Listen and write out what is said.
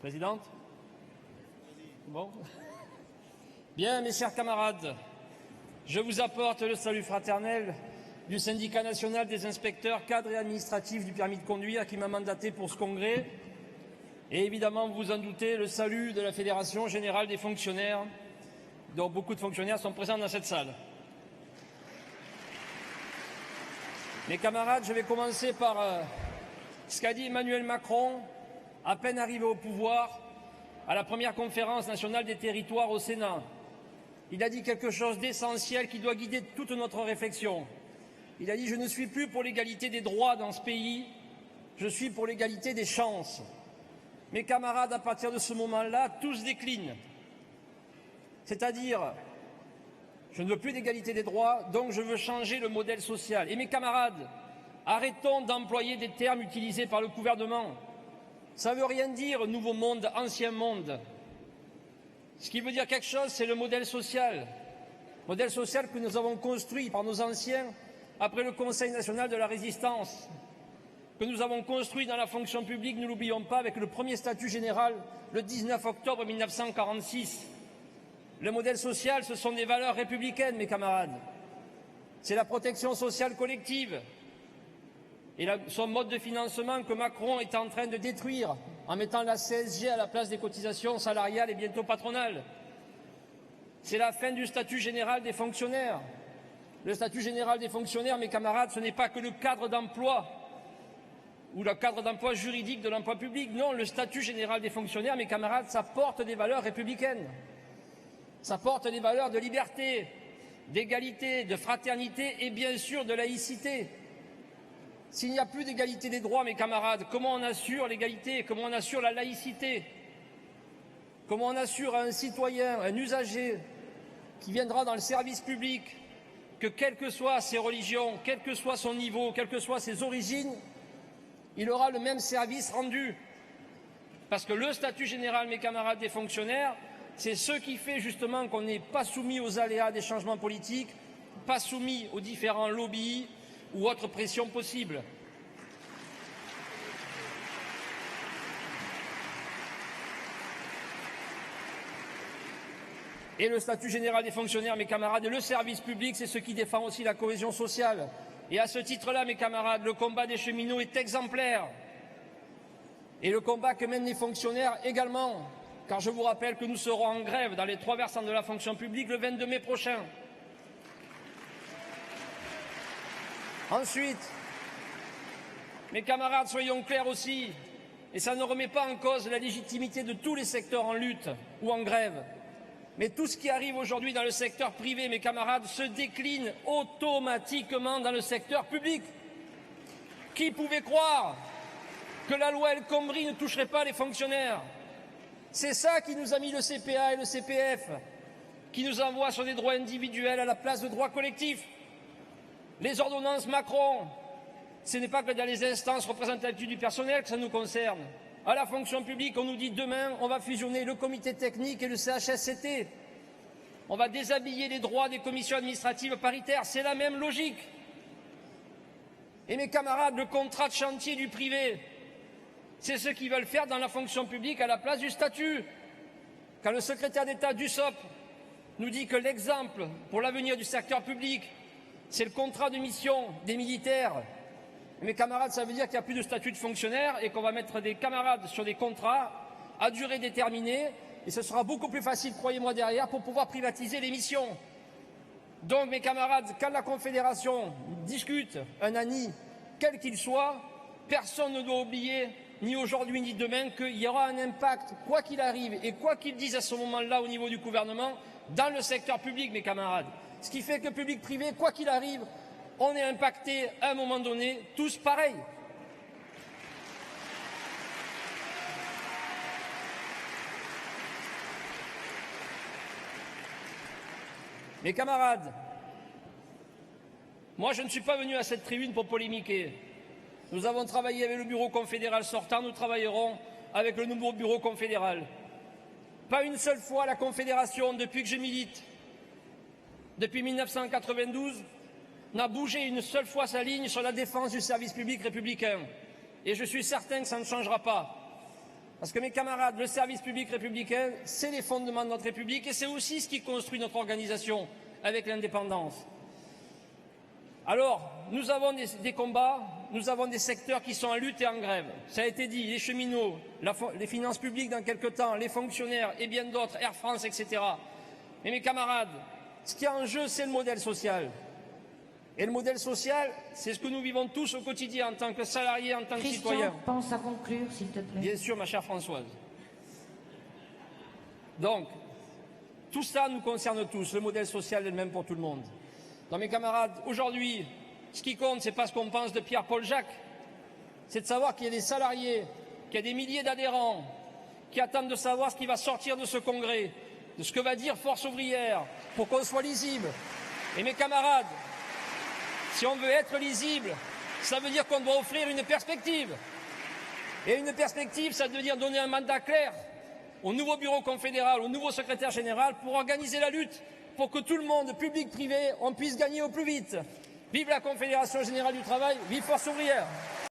Présidente. Bon. Bien, mes chers camarades, je vous apporte le salut fraternel du syndicat national des inspecteurs cadres et administratifs du permis de conduire qui m'a mandaté pour ce congrès. Et évidemment, vous vous en doutez, le salut de la Fédération générale des fonctionnaires, dont beaucoup de fonctionnaires sont présents dans cette salle. Mes camarades, je vais commencer par ce qu'a dit Emmanuel Macron, à peine arrivé au pouvoir, à la première conférence nationale des territoires au Sénat. Il a dit quelque chose d'essentiel qui doit guider toute notre réflexion. Il a dit « Je ne suis plus pour l'égalité des droits dans ce pays, je suis pour l'égalité des chances ». Mes camarades, à partir de ce moment-là, tous déclinent. C'est-à-dire, je ne veux plus d'égalité des droits, donc je veux changer le modèle social. Et mes camarades, arrêtons d'employer des termes utilisés par le gouvernement. Ça ne veut rien dire nouveau monde, ancien monde. Ce qui veut dire quelque chose, c'est le modèle social. Modèle social que nous avons construit par nos anciens après le Conseil national de la résistance, que nous avons construit dans la fonction publique, ne l'oublions pas, avec le premier statut général le 19 octobre 1946. Le modèle social, ce sont des valeurs républicaines, mes camarades. C'est la protection sociale collective et son mode de financement que Macron est en train de détruire en mettant la CSG à la place des cotisations salariales et bientôt patronales. C'est la fin du statut général des fonctionnaires. Le statut général des fonctionnaires, mes camarades, ce n'est pas que le cadre d'emploi ou le cadre d'emploi juridique de l'emploi public. Non, le statut général des fonctionnaires, mes camarades, ça porte des valeurs républicaines. Ça porte des valeurs de liberté, d'égalité, de fraternité et bien sûr de laïcité. S'il n'y a plus d'égalité des droits, mes camarades, comment on assure l'égalité? Comment on assure la laïcité? Comment on assure à un citoyen, un usager qui viendra dans le service public que quelles que soient ses religions, quel que soit son niveau, quelles que soient ses origines, il aura le même service rendu? Parce que le statut général, mes camarades, des fonctionnaires, c'est ce qui fait justement qu'on n'est pas soumis aux aléas des changements politiques, pas soumis aux différents lobbies ou autres pressions possibles. Et le statut général des fonctionnaires, mes camarades, et le service public, c'est ce qui défend aussi la cohésion sociale. Et à ce titre-là, mes camarades, le combat des cheminots est exemplaire. Et le combat que mènent les fonctionnaires également. Car je vous rappelle que nous serons en grève dans les 3 versants de la fonction publique le 22 mai prochain. Ensuite, mes camarades, soyons clairs aussi, et ça ne remet pas en cause la légitimité de tous les secteurs en lutte ou en grève. Mais tout ce qui arrive aujourd'hui dans le secteur privé, mes camarades, se décline automatiquement dans le secteur public. Qui pouvait croire que la loi El Khomri ne toucherait pas les fonctionnaires? C'est ça qui nous a mis le CPA et le CPF, qui nous envoie sur des droits individuels à la place de droits collectifs. Les ordonnances Macron, ce n'est pas que dans les instances représentatives du personnel que ça nous concerne. À la fonction publique, on nous dit demain, on va fusionner le comité technique et le CHSCT. On va déshabiller les droits des commissions administratives paritaires. C'est la même logique. Et mes camarades, le contrat de chantier du privé, c'est ce qu'ils veulent faire dans la fonction publique à la place du statut. Quand le secrétaire d'État Dussopt nous dit que l'exemple pour l'avenir du secteur public, c'est le contrat de mission des militaires. Mes camarades, ça veut dire qu'il n'y a plus de statut de fonctionnaire et qu'on va mettre des camarades sur des contrats à durée déterminée. Et ce sera beaucoup plus facile, croyez-moi, derrière, pour pouvoir privatiser les missions. Donc, mes camarades, quand la Confédération discute un ANI, quel qu'il soit, personne ne doit oublier, ni aujourd'hui ni demain, qu'il y aura un impact, quoi qu'il arrive et quoi qu'ils disent à ce moment-là au niveau du gouvernement, dans le secteur public, mes camarades. Ce qui fait que public-privé, quoi qu'il arrive, on est impacté à un moment donné, tous pareils. Mes camarades, moi je ne suis pas venu à cette tribune pour polémiquer. Nous avons travaillé avec le bureau confédéral sortant, nous travaillerons avec le nouveau bureau confédéral. Pas une seule fois la Confédération, depuis que je milite, depuis 1992, n'a bougé une seule fois sa ligne sur la défense du service public républicain. Et je suis certain que ça ne changera pas. Parce que mes camarades, le service public républicain, c'est les fondements de notre République et c'est aussi ce qui construit notre organisation avec l'indépendance. Alors, nous avons des combats, nous avons des secteurs qui sont en lutte et en grève. Ça a été dit, les cheminots, les finances publiques dans quelque temps, les fonctionnaires et bien d'autres, Air France, etc. Mais mes camarades, ce qui est en jeu, c'est le modèle social. Et le modèle social, c'est ce que nous vivons tous au quotidien en tant que salariés, en tant que citoyens. Christian, pense à conclure, s'il te plaît. Bien sûr, ma chère Françoise. Donc, tout ça nous concerne tous. Le modèle social est le même pour tout le monde. Donc, mes camarades, aujourd'hui, ce qui compte, ce n'est pas ce qu'on pense de Pierre-Paul Jacques. C'est de savoir qu'il y a des salariés, qu'il y a des milliers d'adhérents qui attendent de savoir ce qui va sortir de ce congrès, de ce que va dire Force ouvrière, pour qu'on soit lisible. Et mes camarades, si on veut être lisible, ça veut dire qu'on doit offrir une perspective. Et une perspective, ça veut dire donner un mandat clair au nouveau bureau confédéral, au nouveau secrétaire général pour organiser la lutte, pour que tout le monde, public, privé, on puisse gagner au plus vite. Vive la Confédération Générale du Travail, vive Force ouvrière!